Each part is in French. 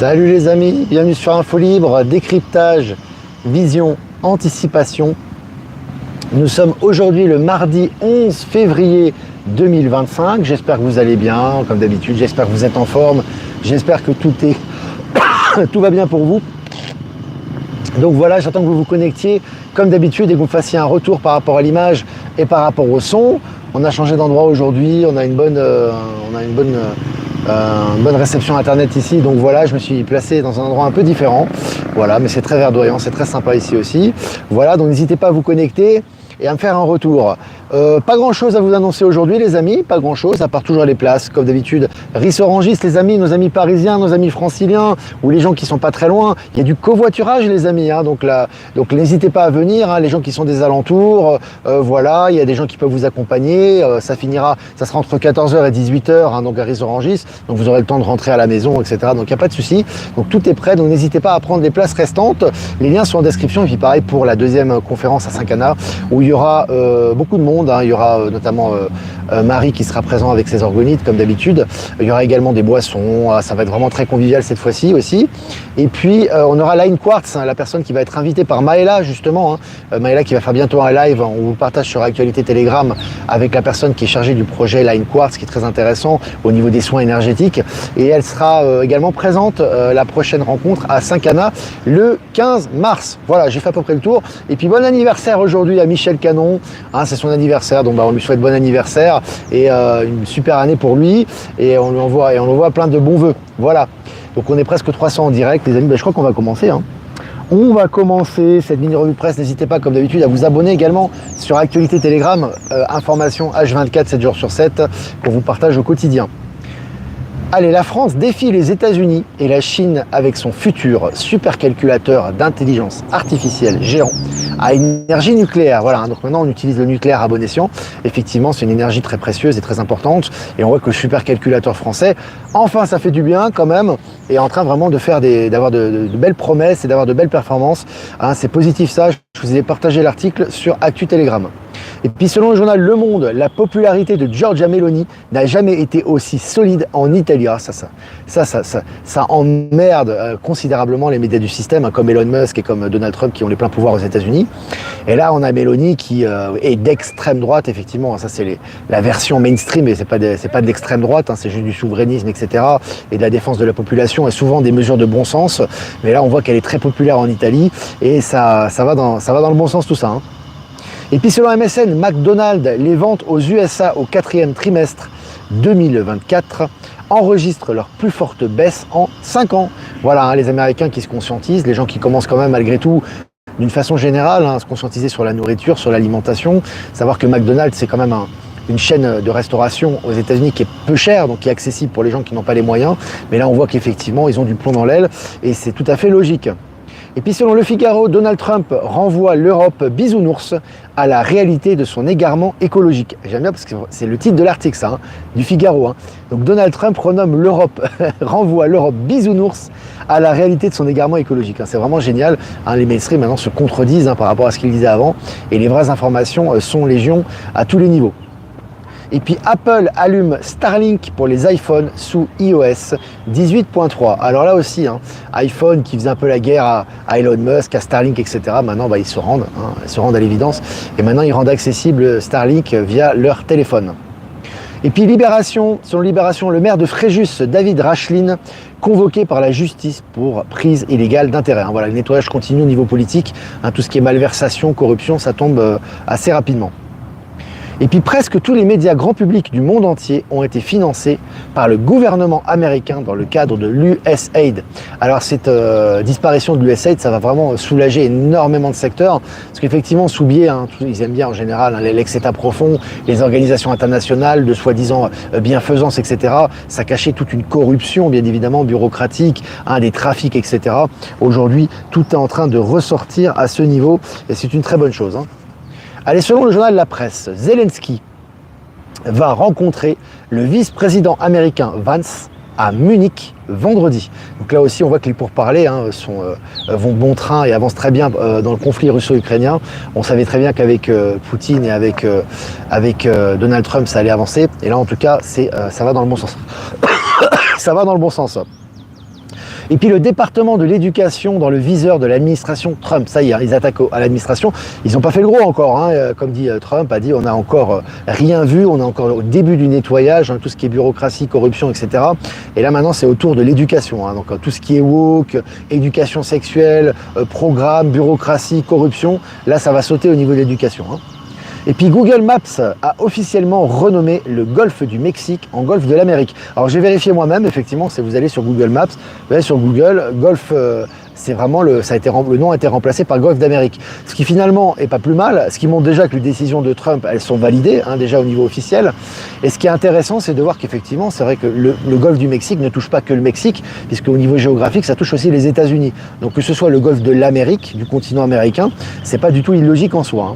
Salut les amis, bienvenue sur Info Libre, décryptage, vision, anticipation. Nous sommes aujourd'hui le mardi 11 février 2025. J'espère que vous allez bien, comme d'habitude. J'espère que vous êtes en forme. J'espère que tout va bien pour vous. Donc voilà, j'attends que vous vous connectiez comme d'habitude et que vous fassiez un retour par rapport à l'image et par rapport au son. On a changé d'endroit aujourd'hui, on a une bonne réception internet ici, donc voilà, je me suis placé dans un endroit un peu différent, voilà, mais c'est très verdoyant, c'est très sympa ici aussi, voilà, donc n'hésitez pas à vous connecter et à me faire un retour. Pas grand chose à vous annoncer aujourd'hui les amis, pas grand chose, à part toujours les places, comme d'habitude. Ris-Orangis les amis, nos amis parisiens, nos amis franciliens, ou les gens qui sont pas très loin, il y a du covoiturage les amis, hein, donc n'hésitez pas à venir, hein, les gens qui sont des alentours, voilà, il y a des gens qui peuvent vous accompagner, ça sera entre 14h et 18h, hein, donc à Ris-Orangis, donc vous aurez le temps de rentrer à la maison, etc. Donc il n'y a pas de souci, donc tout est prêt, donc n'hésitez pas à prendre les places restantes, les liens sont en description, et puis pareil pour la deuxième conférence à Saint-Cana, où il y aura beaucoup de monde. Il y aura notamment Marie qui sera présent avec ses orgonites comme d'habitude. Il y aura également des boissons, ça va être vraiment très convivial cette fois-ci aussi. Et puis on aura Line Quartz, la personne qui va être invitée par Maëla justement. Maëla qui va faire bientôt un live, on vous le partage sur Actualité Telegram avec la personne qui est chargée du projet Line Quartz qui est très intéressant au niveau des soins énergétiques. Et elle sera également présente la prochaine rencontre à Saint-Cana le 15 mars. Voilà, j'ai fait à peu près le tour. Et puis bon anniversaire aujourd'hui à Michel Canon, c'est son anniversaire, donc on lui souhaite bon anniversaire et une super année pour lui et on lui envoie plein de bons vœux. Voilà, donc on est presque 300 en direct les amis, je crois qu'on va commencer. On va commencer cette mini-revue de presse, n'hésitez pas comme d'habitude à vous abonner également sur Actualité Telegram, information H24 7 jours sur 7 qu'on vous partage au quotidien. Allez, la France défie les États-Unis et la Chine avec son futur supercalculateur d'intelligence artificielle géant à énergie nucléaire. Voilà, donc maintenant on utilise le nucléaire à bon escient. Effectivement, c'est une énergie très précieuse et très importante. Et on voit que le supercalculateur français, enfin ça fait du bien quand même, est en train vraiment de faire d'avoir de belles promesses et d'avoir de belles performances. C'est positif ça, je vous ai partagé l'article sur Actu Telegram. Et puis selon le journal Le Monde, la popularité de Giorgia Meloni n'a jamais été aussi solide en Italie. Ça emmerde considérablement les médias du système, comme Elon Musk et comme Donald Trump qui ont les pleins pouvoirs aux États-Unis. Et là, on a Meloni qui est d'extrême droite, effectivement. Ça, c'est la version mainstream, et c'est pas de l'extrême droite, c'est juste du souverainisme, etc. et de la défense de la population, et souvent des mesures de bon sens. Mais là, on voit qu'elle est très populaire en Italie, et ça va dans le bon sens tout ça. Et puis selon MSN, McDonald's, les ventes aux USA au 4e trimestre 2024 enregistrent leur plus forte baisse en 5 ans. Voilà, les Américains qui se conscientisent, les gens qui commencent quand même malgré tout d'une façon générale à se conscientiser sur la nourriture, sur l'alimentation, savoir que McDonald's c'est quand même une chaîne de restauration aux États-Unis qui est peu chère, donc qui est accessible pour les gens qui n'ont pas les moyens. Mais là on voit qu'effectivement ils ont du plomb dans l'aile et c'est tout à fait logique. Et puis selon Le Figaro, Donald Trump renvoie l'Europe bisounours à la réalité de son égarement écologique. J'aime bien parce que c'est le titre de l'article ça, du Figaro. Donc Donald Trump renomme l'Europe, renvoie l'Europe bisounours à la réalité de son égarement écologique. C'est vraiment génial. Les mainstream maintenant se contredisent par rapport à ce qu'ils disaient avant et les vraies informations sont légion à tous les niveaux. Et puis Apple allume Starlink pour les iPhones sous iOS 18.3. Alors là aussi, iPhone qui faisait un peu la guerre à Elon Musk, à Starlink, etc. Maintenant, ils se rendent à l'évidence. Et maintenant, ils rendent accessible Starlink via leur téléphone. Et puis selon Libération, le maire de Fréjus, David Rachlin, convoqué par la justice pour prise illégale d'intérêt. Voilà, le nettoyage continue au niveau politique. Tout ce qui est malversation, corruption, ça tombe assez rapidement. Et puis presque tous les médias grand public du monde entier ont été financés par le gouvernement américain dans le cadre de l'USAID. Alors cette disparition de l'USAID, ça va vraiment soulager énormément de secteurs, parce qu'effectivement sous biais, ils aiment bien en général l'ex-État profond, les organisations internationales de soi-disant bienfaisance, etc. Ça cachait toute une corruption, bien évidemment, bureaucratique, des trafics, etc. Aujourd'hui, tout est en train de ressortir à ce niveau, et c'est une très bonne chose. Allez, selon le journal La Presse, Zelensky va rencontrer le vice-président américain Vance à Munich vendredi. Donc là aussi, on voit que les pourparlers vont bon train et avancent très bien dans le conflit russo-ukrainien. On savait très bien qu'avec Poutine et avec Donald Trump, ça allait avancer. Et là, en tout cas, ça va dans le bon sens. Ça va dans le bon sens. Et puis le département de l'éducation dans le viseur de l'administration Trump, ça y est, ils attaquent à l'administration. Ils n'ont pas fait le gros encore, hein. Comme dit Trump, a dit on n'a encore rien vu, on est encore au début du nettoyage, hein, tout ce qui est bureaucratie, corruption, etc. Et là maintenant c'est autour de l'éducation, hein, donc tout ce qui est woke, éducation sexuelle, programme, bureaucratie, corruption, là ça va sauter au niveau de l'éducation. Hein. Et puis Google Maps a officiellement renommé le golfe du Mexique en golfe de l'Amérique. Alors j'ai vérifié moi-même, effectivement, si vous allez sur Google Maps, vous allez sur Google, golfe, c'est vraiment le nom a été remplacé par golfe d'Amérique. Ce qui finalement est pas plus mal, ce qui montre déjà que les décisions de Trump, elles sont validées, hein, déjà au niveau officiel. Et ce qui est intéressant, c'est de voir qu'effectivement, c'est vrai que le golfe du Mexique ne touche pas que le Mexique, puisque au niveau géographique, ça touche aussi les États-Unis. Donc que ce soit le golfe de l'Amérique, du continent américain, c'est pas du tout illogique en soi. Hein.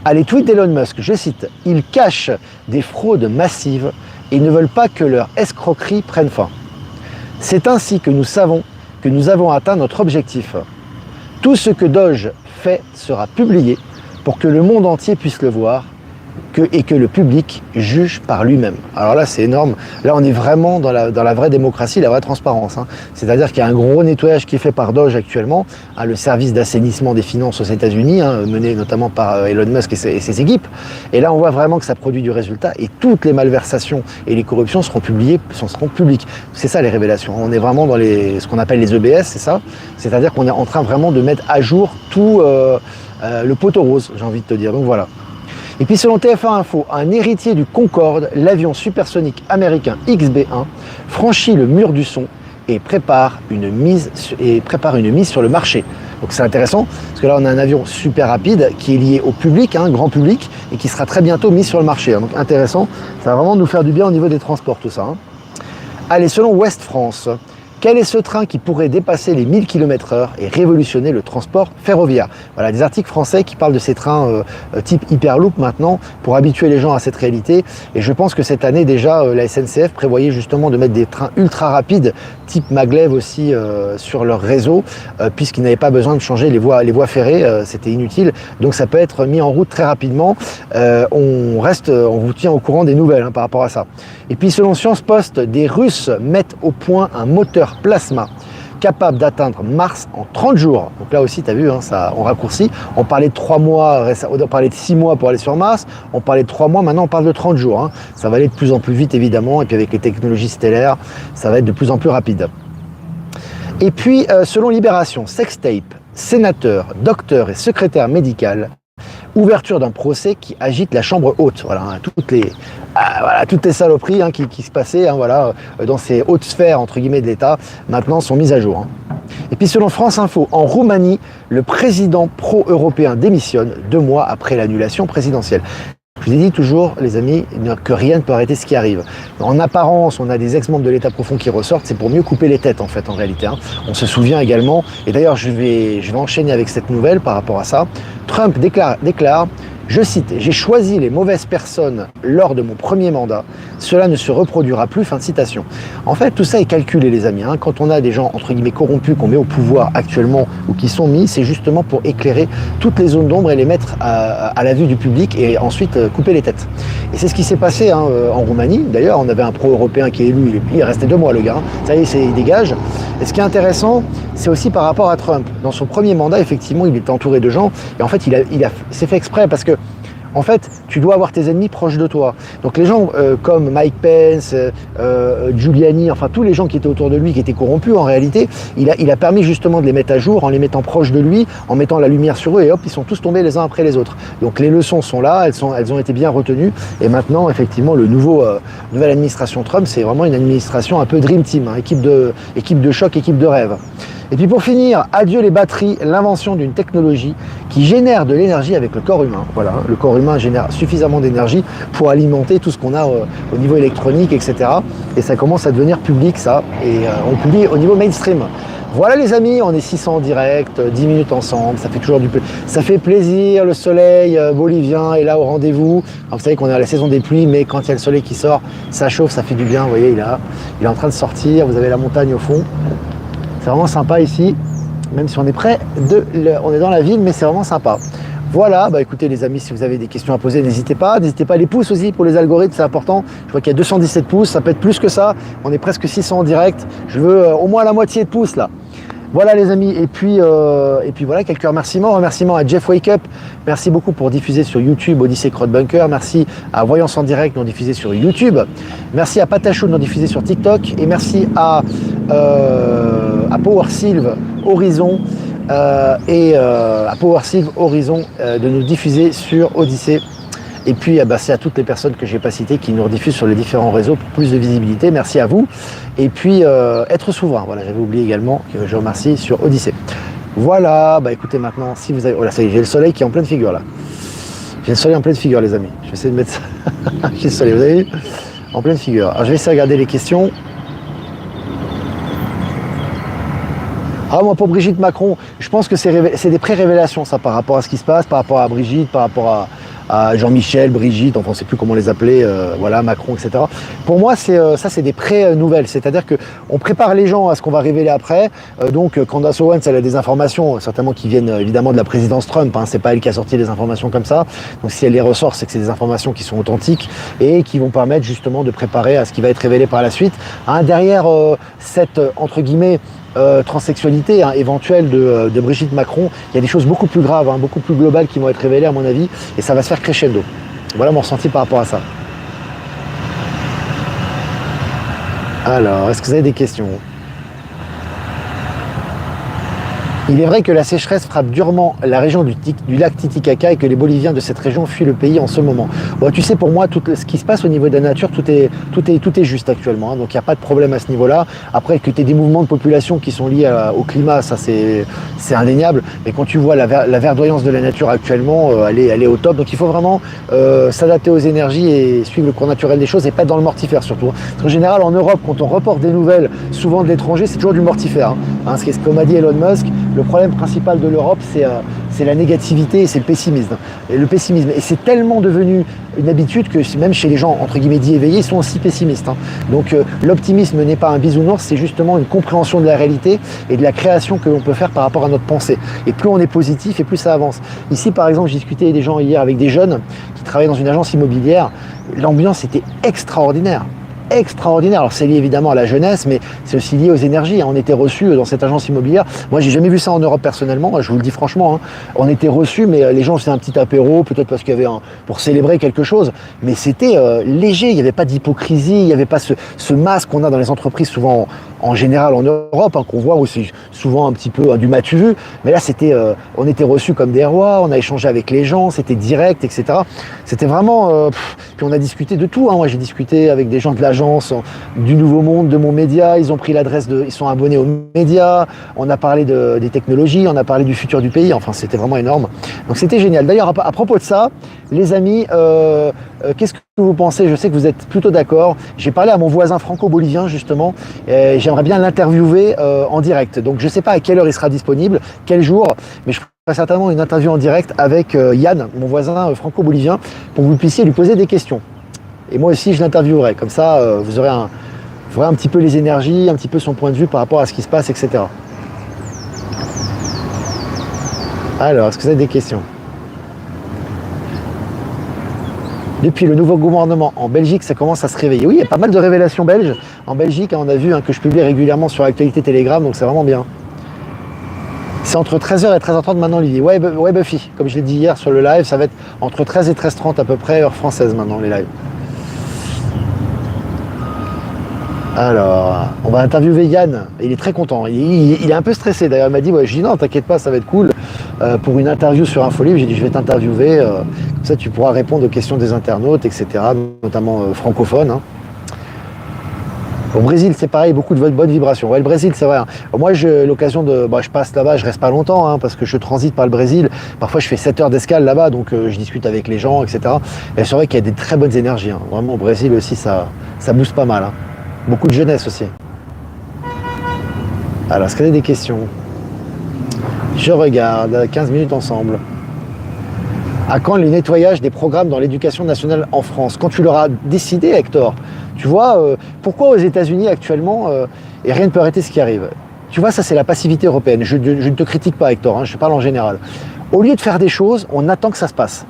À les tweets d'Elon Musk, je cite, « Ils cachent des fraudes massives et ne veulent pas que leur escroquerie prenne fin. C'est ainsi que nous savons que nous avons atteint notre objectif. Tout ce que Doge fait sera publié pour que le monde entier puisse le voir et que le public juge par lui-même. » Alors là, c'est énorme. Là, on est vraiment dans la vraie démocratie, la vraie transparence. Hein. C'est-à-dire qu'il y a un gros nettoyage qui est fait par Doge actuellement, hein, le service d'assainissement des finances aux États-Unis, hein, mené notamment par Elon Musk et ses équipes. Et là, on voit vraiment que ça produit du résultat et toutes les malversations et les corruptions seront publiques. C'est ça les révélations. On est vraiment dans ce qu'on appelle les EBS, c'est ça. C'est-à-dire qu'on est en train vraiment de mettre à jour tout le poteau rose, j'ai envie de te dire. Donc voilà. Et puis selon TF1 Info, un héritier du Concorde, l'avion supersonique américain XB-1, franchit le mur du son et prépare une mise sur le marché. Donc c'est intéressant, parce que là on a un avion super rapide qui est lié au public, hein, grand public, et qui sera très bientôt mis sur le marché. Donc intéressant, ça va vraiment nous faire du bien au niveau des transports, tout ça. Hein. Allez, selon Ouest France, quel est ce train qui pourrait dépasser les 1000 km/h et révolutionner le transport ferroviaire? Voilà, des articles français qui parlent de ces trains type Hyperloop maintenant pour habituer les gens à cette réalité. Et je pense que cette année déjà, la SNCF prévoyait justement de mettre des trains ultra rapides type Maglev aussi sur leur réseau puisqu'ils n'avaient pas besoin de changer les voies ferrées, c'était inutile. Donc ça peut être mis en route très rapidement. On vous tient au courant des nouvelles hein, par rapport à ça. Et puis selon Science Post, des Russes mettent au point un moteur plasma capable d'atteindre Mars en 30 jours. Donc là aussi, tu as vu, hein, ça, on raccourcit. On parlait de 3 mois, on parlait de 6 mois pour aller sur Mars, on parlait de 3 mois, maintenant on parle de 30 jours. Hein. Ça va aller de plus en plus vite, évidemment, et puis avec les technologies stellaires, ça va être de plus en plus rapide. Et puis, selon Libération, sextape, sénateur, docteur et secrétaire médical, ouverture d'un procès qui agite la chambre haute. Voilà, hein, toutes les saloperies hein, qui se passaient hein, voilà, dans ces hautes sphères entre guillemets de l'État, maintenant sont mises à jour. Hein. Et puis selon France Info, en Roumanie, le président pro-européen démissionne 2 mois après l'annulation présidentielle. Je vous ai dit toujours, les amis, que rien ne peut arrêter ce qui arrive. En apparence, on a des ex-membres de l'État profond qui ressortent, c'est pour mieux couper les têtes en fait, en réalité. Hein. On se souvient également, et d'ailleurs je vais enchaîner avec cette nouvelle par rapport à ça. Trump déclare, je cite, « J'ai choisi les mauvaises personnes lors de mon premier mandat. Cela ne se reproduira plus. » Fin de citation. En fait, tout ça est calculé, les amis. Hein. Quand on a des gens, entre guillemets, corrompus qu'on met au pouvoir actuellement ou qui sont mis, c'est justement pour éclairer toutes les zones d'ombre et les mettre à la vue du public et ensuite couper les têtes. Et c'est ce qui s'est passé hein, en Roumanie. D'ailleurs, on avait un pro-européen qui est élu. Il est resté 2 mois, le gars. Hein. Ça y est, il dégage. Et ce qui est intéressant, c'est aussi par rapport à Trump. Dans son premier mandat, effectivement, il était entouré de gens. Et en fait, c'est fait exprès parce que en fait, tu dois avoir tes ennemis proches de toi. Donc les gens comme Mike Pence, Giuliani, enfin tous les gens qui étaient autour de lui, qui étaient corrompus en réalité, il a permis justement de les mettre à jour en les mettant proches de lui, en mettant la lumière sur eux et hop, ils sont tous tombés les uns après les autres. Donc les leçons sont là, elles ont été bien retenues et maintenant effectivement nouvelle administration Trump, c'est vraiment une administration un peu Dream Team, hein, équipe de choc, équipe de rêve. Et puis pour finir, adieu les batteries, l'invention d'une technologie qui génère de l'énergie avec le corps humain. Voilà, le corps humain génère suffisamment d'énergie pour alimenter tout ce qu'on a au niveau électronique, etc. Et ça commence à devenir public, ça, et on publie au niveau mainstream. Voilà les amis, on est 600 en direct, 10 minutes ensemble, ça fait toujours ça fait plaisir, le soleil bolivien est là au rendez-vous. Alors, vous savez qu'on est à la saison des pluies, mais quand il y a le soleil qui sort, ça chauffe, ça fait du bien, vous voyez, il est en train de sortir, vous avez la montagne au fond. C'est vraiment sympa ici, même si on est on est dans la ville, mais c'est vraiment sympa. Voilà, bah écoutez les amis, si vous avez des questions à poser, n'hésitez pas. N'hésitez pas, les pouces aussi pour les algorithmes, c'est important. Je vois qu'il y a 217 pouces, ça peut être plus que ça. On est presque 600 en direct. Je veux au moins la moitié de pouces là. Voilà les amis, et puis voilà, quelques remerciements. Remerciements à Jeff Wake Up, merci beaucoup pour diffuser sur YouTube Odyssey Crowd Bunker. Merci à Voyance en direct, non diffusé sur YouTube. Merci à Patachou, non diffusé sur TikTok. Et merci à Power Sylve Horizon à Power Sylve Horizon de nous diffuser sur Odyssey. Et puis c'est à toutes les personnes que je n'ai pas citées qui nous rediffusent sur les différents réseaux pour plus de visibilité. Merci à vous. Et puis être souverain, voilà, j'avais oublié également que je remercie sur Odyssey. Voilà, bah écoutez maintenant, si vous avez. Oh là, ça y est, j'ai le soleil qui est en pleine figure là. J'ai le soleil en pleine figure les amis. Je vais essayer de mettre ça. J'ai le soleil, vous avez vu? En pleine figure. Alors je vais essayer de regarder les questions. Ah moi pour Brigitte Macron, je pense que c'est des pré-révélations ça par rapport à ce qui se passe, par rapport à Brigitte, par rapport à Jean-Michel, Brigitte, enfin on ne sait plus comment les appeler, voilà, Macron, etc. Pour moi, c'est des pré-nouvelles, c'est-à-dire qu'on prépare les gens à ce qu'on va révéler après. Donc, Candace Owens, elle a des informations, certainement qui viennent évidemment de la présidence Trump, hein, c'est pas elle qui a sorti les informations comme ça. Donc, si elle les ressort, c'est que c'est des informations qui sont authentiques et qui vont permettre justement de préparer à ce qui va être révélé par la suite. Hein, derrière cette, entre guillemets, transsexualité éventuelle de Brigitte Macron, il y a des choses beaucoup plus graves, beaucoup plus globales qui vont être révélées à mon avis, et ça va se faire crescendo. Voilà mon ressenti par rapport à ça. Alors, est-ce que vous avez des questions ? Il est vrai que la sécheresse frappe durement la région du lac Titicaca et que les Boliviens de cette région fuient le pays en ce moment. Bon, tu sais, pour moi, tout ce qui se passe au niveau de la nature, tout est juste actuellement. Hein, donc, il n'y a pas de problème à ce niveau-là. Après, que tu aies des mouvements de population qui sont liés au climat, ça, c'est indéniable. Mais quand tu vois la verdoyance de la nature actuellement, elle est au top. Donc, il faut vraiment s'adapter aux énergies et suivre le cours naturel des choses et pas être dans le mortifère surtout. Parce qu'en général, en Europe, quand on reporte des nouvelles, souvent de l'étranger, c'est toujours du mortifère. Hein, ce comme a dit Elon Musk, le problème principal de l'Europe, c'est la négativité et c'est le pessimisme. Et c'est tellement devenu une habitude que même chez les gens, entre guillemets, dits éveillés, ils sont aussi pessimistes. Hein. Donc l'optimisme n'est pas un bisounours, c'est justement une compréhension de la réalité et de la création que l'on peut faire par rapport à notre pensée. Et plus on est positif et plus ça avance. Ici, par exemple, j'ai discuté avec des gens hier avec des jeunes qui travaillaient dans une agence immobilière. L'ambiance était extraordinaire. Alors c'est lié évidemment à la jeunesse, mais c'est aussi lié aux énergies. On était reçus dans cette agence immobilière. Moi, j'ai jamais vu ça en Europe personnellement. Je vous le dis franchement. Hein. On était reçus, mais les gens faisaient un petit apéro, peut-être parce qu'il y avait pour célébrer quelque chose. Mais c'était léger. Il n'y avait pas d'hypocrisie. Il n'y avait pas ce masque qu'on a dans les entreprises souvent en général en Europe, qu'on voit aussi souvent un petit peu du m'as-tu vu. Mais là, on était reçus comme des rois. On a échangé avec les gens. C'était direct, etc. C'était vraiment. Puis on a discuté de tout. Hein. Moi, j'ai discuté avec des gens de l'agence du Nouveau Monde, de mon média, ils ont pris l'adresse ils sont abonnés aux médias, on a parlé des technologies, on a parlé du futur du pays, enfin c'était vraiment énorme. Donc c'était génial. D'ailleurs, à propos de ça, les amis, qu'est-ce que vous pensez? Je sais que vous êtes plutôt d'accord. J'ai parlé à mon voisin franco-bolivien justement, et j'aimerais bien l'interviewer en direct. Donc je ne sais pas à quelle heure il sera disponible, quel jour, mais je ferai certainement une interview en direct avec Yann, mon voisin franco-bolivien, pour que vous puissiez lui poser des questions. Et moi aussi, je l'interviewerai. Comme ça, vous aurez un petit peu les énergies, un petit peu son point de vue par rapport à ce qui se passe, etc. Alors, est-ce que vous avez des questions? Depuis le nouveau gouvernement en Belgique, ça commence à se réveiller. Oui, il y a pas mal de révélations belges en Belgique. On a vu que je publie régulièrement sur l'actualité Telegram, donc c'est vraiment bien. C'est entre 13h et 13h30 maintenant, Lily. Ouais, Buffy, comme je l'ai dit hier sur le live, ça va être entre 13 et 13h30 à peu près, heure française maintenant, les lives. Alors, on va interviewer Yann, il est très content, il est un peu stressé d'ailleurs, il m'a dit, ouais, je dis non, t'inquiète pas, ça va être cool, pour une interview sur Infolibre, j'ai dit je vais t'interviewer, comme ça tu pourras répondre aux questions des internautes, etc., notamment francophones. Hein. Au Brésil, c'est pareil, beaucoup de bonnes vibrations. Ouais, le Brésil, c'est vrai. Hein. Moi, j'ai l'occasion de... je passe là-bas, je reste pas longtemps, hein, parce que je transite par le Brésil. Parfois, je fais 7 heures d'escale là-bas, donc je discute avec les gens, etc. Et c'est vrai qu'il y a des très bonnes énergies. Hein. Vraiment, au Brésil aussi, ça booste pas mal. Hein. Beaucoup de jeunesse aussi. Alors, est-ce qu'il y a des questions? Je regarde, 15 minutes ensemble. À quand le nettoyage des programmes dans l'éducation nationale en France? Quand tu l'auras décidé, Hector. Tu vois, pourquoi aux États-Unis actuellement, et rien ne peut arrêter ce qui arrive? Tu vois, ça c'est la passivité européenne. Je ne te critique pas, Hector, hein, je parle en général. Au lieu de faire des choses, on attend que ça se passe.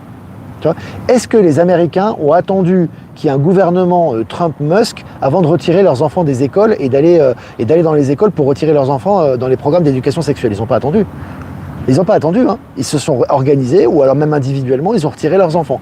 Est-ce que les Américains ont attendu qu'il y ait un gouvernement Trump-Musk avant de retirer leurs enfants des écoles et d'aller dans les écoles pour retirer leurs enfants dans les programmes d'éducation sexuelle? Ils n'ont pas attendu. Ils n'ont pas attendu. Hein. Ils se sont organisés ou alors même individuellement, ils ont retiré leurs enfants.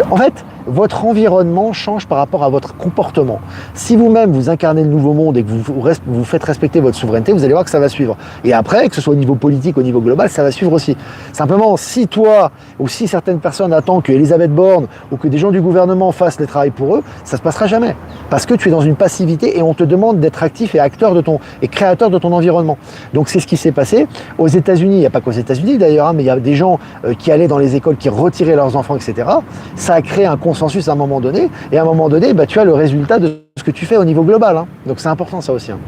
En fait, votre environnement change par rapport à votre comportement. Si vous-même vous incarnez le nouveau monde et que vous faites respecter votre souveraineté, vous allez voir que ça va suivre. Et après, que ce soit au niveau politique, au niveau global, ça va suivre aussi. Simplement, si toi ou si certaines personnes attendent que Elisabeth Borne ou que des gens du gouvernement fassent les travaux pour eux, ça se passera jamais. Parce que tu es dans une passivité et on te demande d'être actif et créateur de ton environnement. Donc c'est ce qui s'est passé aux États-Unis. Il n'y a pas qu'aux États-Unis d'ailleurs, hein, mais il y a des gens qui allaient dans les écoles, qui retiraient leurs enfants, etc. Ça a créé un consensus à un moment donné, et à un moment donné, tu as le résultat de ce que tu fais au niveau global. Hein. Donc c'est important ça aussi. Hein.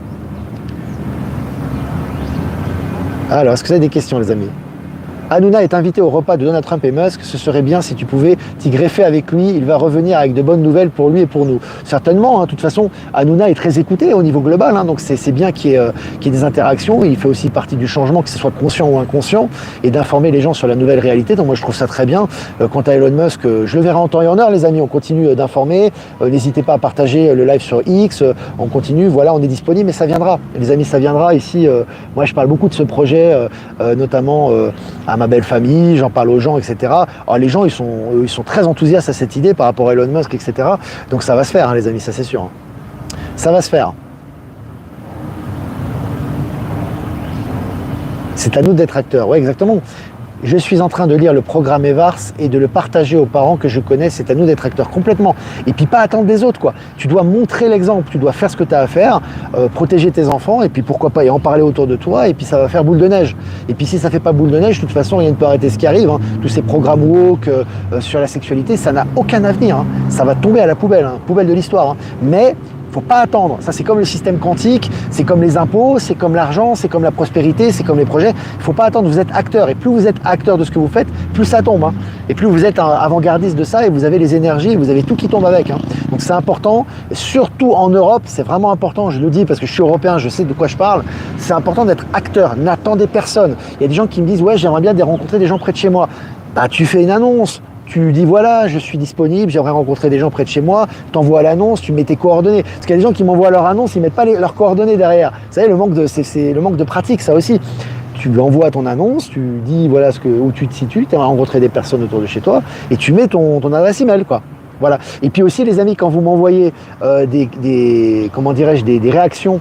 Alors, est-ce que vous avez des questions, les amis? Hanouna est invité au repas de Donald Trump et Musk. Ce serait bien si tu pouvais t'y greffer avec lui. Il va revenir avec de bonnes nouvelles pour lui et pour nous. Certainement. Hein. De toute façon, Hanouna est très écouté au niveau global. Hein. Donc c'est bien qu'il y ait des interactions. Il fait aussi partie du changement, que ce soit conscient ou inconscient, et d'informer les gens sur la nouvelle réalité. Donc moi, je trouve ça très bien. Quant à Elon Musk, je le verrai en temps et en heure, les amis. On continue d'informer. N'hésitez pas à partager le live sur X. On continue. Voilà, on est disponible, mais ça viendra. Les amis, ça viendra. Ici, moi, je parle beaucoup de ce projet, notamment à ma belle famille, j'en parle aux gens, etc. Alors les gens, ils sont très enthousiastes à cette idée par rapport à Elon Musk, etc. Donc ça va se faire, hein, les amis, ça c'est sûr. Ça va se faire. C'est à nous d'être acteurs, oui, exactement. Je suis en train de lire le programme EVARS et de le partager aux parents que je connais. C'est à nous d'être acteurs complètement. Et puis pas attendre des autres, quoi. Tu dois montrer l'exemple, tu dois faire ce que tu as à faire, protéger tes enfants, et puis pourquoi pas, et en parler autour de toi, et puis ça va faire boule de neige. Et puis si ça fait pas boule de neige, de toute façon, rien ne peut arrêter ce qui arrive. Hein. Tous ces programmes woke sur la sexualité, ça n'a aucun avenir. Hein. Ça va tomber à la poubelle, hein, poubelle de l'histoire. Hein. Mais faut pas attendre. Ça, c'est comme le système quantique, c'est comme les impôts, c'est comme l'argent, c'est comme la prospérité, c'est comme les projets. Il faut pas attendre. Vous êtes acteur. Et plus vous êtes acteur de ce que vous faites, plus ça tombe. Hein. Et plus vous êtes un avant-gardiste de ça, et vous avez les énergies, vous avez tout qui tombe avec. Hein. Donc c'est important. Et surtout en Europe, c'est vraiment important. Je le dis parce que je suis européen, je sais de quoi je parle. C'est important d'être acteur. N'attendez personne. Il y a des gens qui me disent, ouais, j'aimerais bien rencontrer des gens près de chez moi. Bah, tu fais une annonce. Tu dis voilà, je suis disponible, j'aimerais rencontrer des gens près de chez moi, tu envoies l'annonce, tu mets tes coordonnées. Parce qu'il y a des gens qui m'envoient leur annonce, ils mettent pas leurs coordonnées derrière. Vous savez, c'est le manque de pratique, ça aussi. Tu lui envoies ton annonce, tu dis voilà où tu te situes, tu aimerais rencontrer des personnes autour de chez toi, et tu mets ton adresse email, quoi. Voilà. Et puis aussi les amis, quand vous m'envoyez des réactions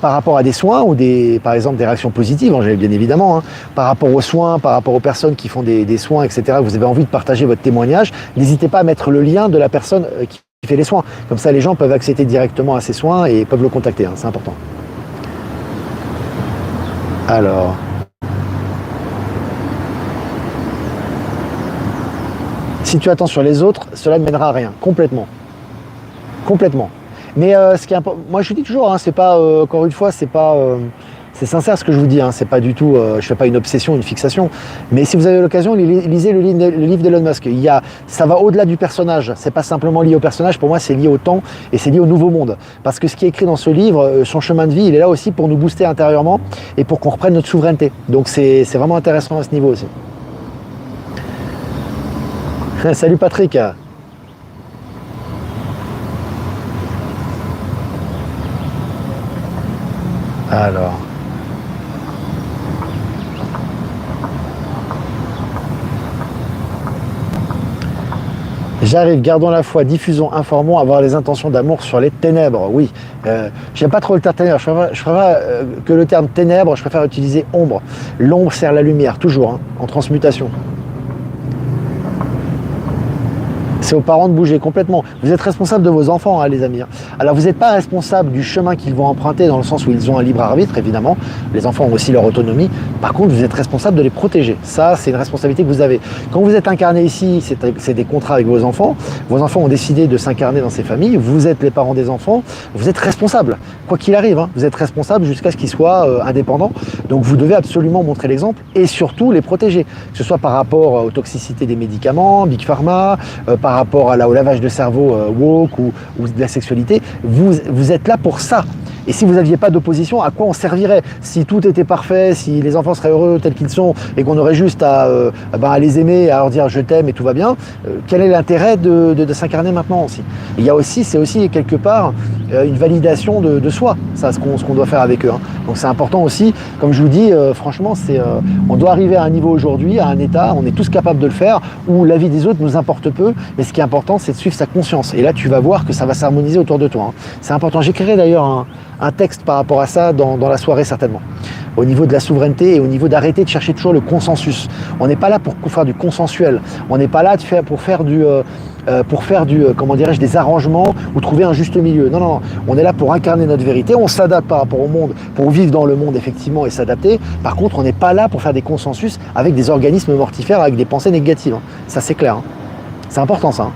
par rapport à des soins ou par exemple des réactions positives, bien évidemment, hein, par rapport aux soins, par rapport aux personnes qui font des soins, etc., vous avez envie de partager votre témoignage, n'hésitez pas à mettre le lien de la personne qui fait les soins. Comme ça, les gens peuvent accéder directement à ces soins et peuvent le contacter, hein, c'est important. Alors... Si tu attends sur les autres, cela ne mènera à rien, complètement. Complètement. Mais ce qui est important, moi je dis toujours, hein, c'est pas, encore une fois, c'est c'est sincère ce que je vous dis, hein, c'est pas du tout, je fais pas une obsession, une fixation. Mais si vous avez l'occasion, lisez le livre d'Elon Musk. Ça va au-delà du personnage, c'est pas simplement lié au personnage, pour moi c'est lié au temps et c'est lié au nouveau monde. Parce que ce qui est écrit dans ce livre, son chemin de vie, il est là aussi pour nous booster intérieurement et pour qu'on reprenne notre souveraineté. Donc c'est vraiment intéressant à ce niveau aussi. Salut Patrick. Alors. J'arrive, gardons la foi, diffusons, informons, avoir les intentions d'amour sur les ténèbres. Oui, j'aime pas trop le terme ténèbres, je préfère que le terme ténèbres, je préfère utiliser ombre. L'ombre sert la lumière, toujours, hein, en transmutation. C'est aux parents de bouger complètement. Vous êtes responsable de vos enfants, hein, les amis. Alors, vous n'êtes pas responsable du chemin qu'ils vont emprunter dans le sens où ils ont un libre arbitre, évidemment. Les enfants ont aussi leur autonomie. Par contre, vous êtes responsable de les protéger. Ça, c'est une responsabilité que vous avez. Quand vous êtes incarné ici, c'est des contrats avec vos enfants. Vos enfants ont décidé de s'incarner dans ces familles. Vous êtes les parents des enfants. Vous êtes responsable. Quoi qu'il arrive, hein, vous êtes responsable jusqu'à ce qu'ils soient indépendants. Donc, vous devez absolument montrer l'exemple et surtout les protéger. Que ce soit par rapport aux toxicités des médicaments, Big Pharma, par rapport au lavage de cerveau woke ou de la sexualité, vous êtes là pour ça. Et si vous n'aviez pas d'opposition, à quoi on servirait? Si tout était parfait, si les enfants seraient heureux tels qu'ils sont et qu'on aurait juste à les aimer, à leur dire je t'aime et tout va bien, quel est l'intérêt de s'incarner maintenant aussi? Il y a aussi, c'est aussi quelque part une validation de soi, ça, ce qu'on doit faire avec eux. Hein. Donc c'est important aussi, comme je vous dis, franchement, on doit arriver à un niveau aujourd'hui, à un état, on est tous capables de le faire, où la vie des autres nous importe peu, mais ce qui est important, c'est de suivre sa conscience. Et là, tu vas voir que ça va s'harmoniser autour de toi. Hein. C'est important. J'écrirai d'ailleurs un texte par rapport à ça dans la soirée certainement. Au niveau de la souveraineté et au niveau d'arrêter de chercher toujours le consensus. On n'est pas là pour faire du consensuel. On n'est pas là pour faire comment dirais-je, des arrangements ou trouver un juste milieu. Non, non, on est là pour incarner notre vérité. On s'adapte par rapport au monde, pour vivre dans le monde effectivement et s'adapter. Par contre, on n'est pas là pour faire des consensus avec des organismes mortifères, avec des pensées négatives. Hein. Ça, c'est clair. Hein. C'est important ça. Hein.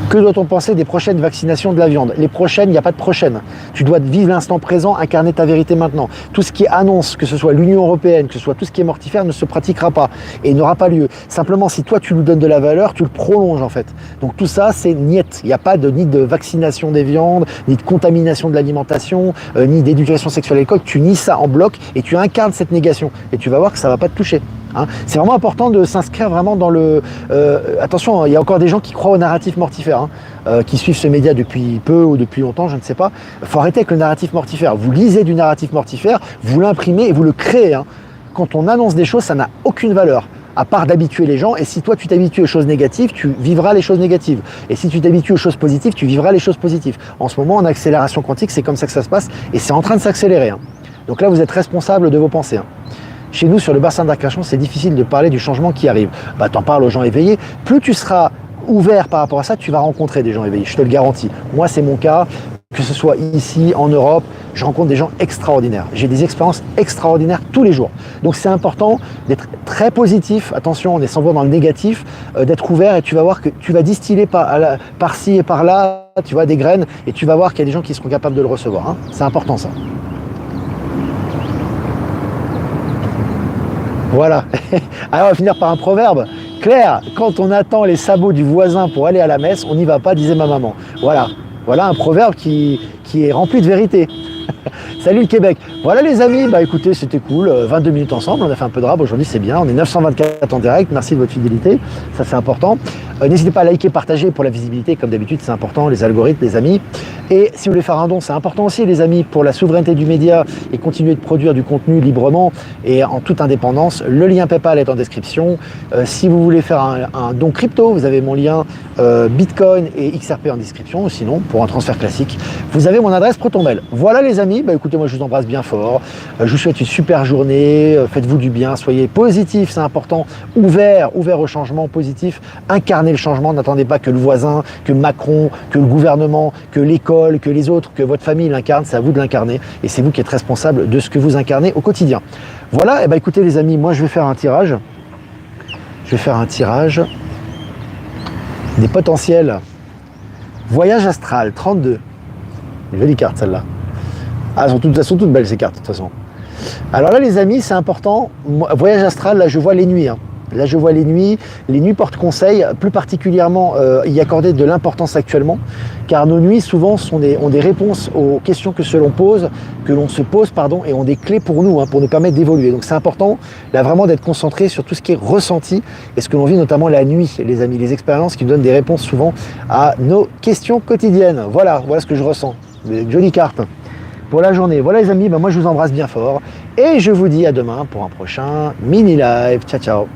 Que doit-on penser des prochaines vaccinations de la viande? Les prochaines, il n'y a pas de prochaines. Tu dois vivre l'instant présent, incarner ta vérité maintenant. Tout ce qui annonce, que ce soit l'Union européenne, que ce soit tout ce qui est mortifère, ne se pratiquera pas et n'aura pas lieu. Simplement, si toi tu lui donnes de la valeur, tu le prolonges en fait. Donc tout ça, c'est niet. Il n'y a pas ni de vaccination des viandes, ni de contamination de l'alimentation, ni d'éducation sexuelle à l'école. Tu nies ça en bloc et tu incarnes cette négation. Et tu vas voir que ça ne va pas te toucher. Hein. C'est vraiment important de s'inscrire vraiment dans le... attention, il y a encore des gens qui croient au narratif mortifère, hein, qui suivent ce média depuis peu ou depuis longtemps, je ne sais pas. Il faut arrêter avec le narratif mortifère. Vous lisez du narratif mortifère, vous l'imprimez et vous le créez. Hein. Quand on annonce des choses, ça n'a aucune valeur, à part d'habituer les gens. Et si toi, tu t'habitues aux choses négatives, tu vivras les choses négatives. Et si tu t'habitues aux choses positives, tu vivras les choses positives. En ce moment, en accélération quantique, c'est comme ça que ça se passe et c'est en train de s'accélérer. Hein. Donc là, vous êtes responsable de vos pensées. Hein. Chez nous, sur le bassin d'Arcachon, c'est difficile de parler du changement qui arrive. Bah, t'en parles aux gens éveillés. Plus tu seras ouvert par rapport à ça, tu vas rencontrer des gens éveillés. Je te le garantis. Moi, c'est mon cas. Que ce soit ici, en Europe, je rencontre des gens extraordinaires. J'ai des expériences extraordinaires tous les jours. Donc, c'est important d'être très positif. Attention, on est sans voir dans le négatif, d'être ouvert et tu vas voir que tu vas distiller par-ci et par-là, tu vois, des graines et tu vas voir qu'il y a des gens qui seront capables de le recevoir. Hein. C'est important, ça. Voilà. Alors on va finir par un proverbe. Claire, quand on attend les sabots du voisin pour aller à la messe, on n'y va pas, disait ma maman. Voilà. Voilà un proverbe qui est rempli de vérité. Salut le Québec. Voilà les amis, bah écoutez, c'était cool, 22 minutes ensemble, on a fait un peu de rap, aujourd'hui c'est bien, on est 924 en direct, merci de votre fidélité, ça c'est important. N'hésitez pas à liker, partager pour la visibilité, comme d'habitude c'est important, les algorithmes, les amis. Et si vous voulez faire un don, c'est important aussi les amis, pour la souveraineté du média et continuer de produire du contenu librement et en toute indépendance. Le lien PayPal est en description. Si vous voulez faire un don crypto, vous avez mon lien Bitcoin et XRP en description, ou sinon pour un transfert classique, vous avez mon adresse ProtonMail. Voilà les amis, bah écoutez, moi je vous embrasse bien fort, je vous souhaite une super journée, faites-vous du bien, soyez positifs, c'est important, ouvert au changement, positif, incarnez le changement, n'attendez pas que le voisin, que Macron, que le gouvernement, que l'école, que les autres, que votre famille l'incarne, c'est à vous de l'incarner et c'est vous qui êtes responsable de ce que vous incarnez au quotidien. Voilà, et bah écoutez les amis, moi je vais faire un tirage, des potentiels. Voyage astral, 32. Une jolie carte celle-là. Ah, elles sont toutes belles ces cartes de toute façon. Alors là les amis, c'est important. Voyage astral, là je vois les nuits. Hein. Là je vois les nuits portent conseil, plus particulièrement y accorder de l'importance actuellement, car nos nuits souvent ont des réponses aux questions que l'on se pose, et ont des clés pour nous, hein, pour nous permettre d'évoluer. Donc c'est important là vraiment d'être concentré sur tout ce qui est ressenti et ce que l'on vit notamment la nuit, les amis, les expériences qui nous donnent des réponses souvent à nos questions quotidiennes. Voilà ce que je ressens. Des jolies cartes pour la journée. Voilà les amis, moi je vous embrasse bien fort et je vous dis à demain pour un prochain mini live. Ciao ciao.